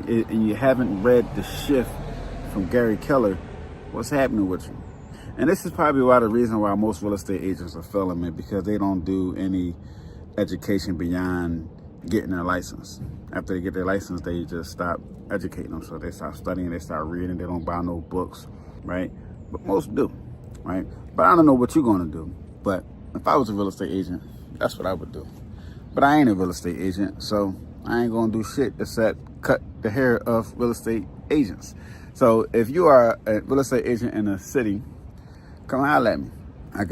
and you haven't read The Shift from Gary Keller, what's happening with you? And this is probably the reason why most real estate agents are failing, man, because they don't do any education beyond getting their license. After they get their license, they just stop educating them. So they start studying, they start reading, they don't buy no books, right? But most do, right? But I don't know what you're gonna do. But if I was a real estate agent, that's what I would do. But I ain't a real estate agent, so I ain't gonna do shit except cut the hair of real estate agents. So if you are a real estate agent in a city, come holler at me.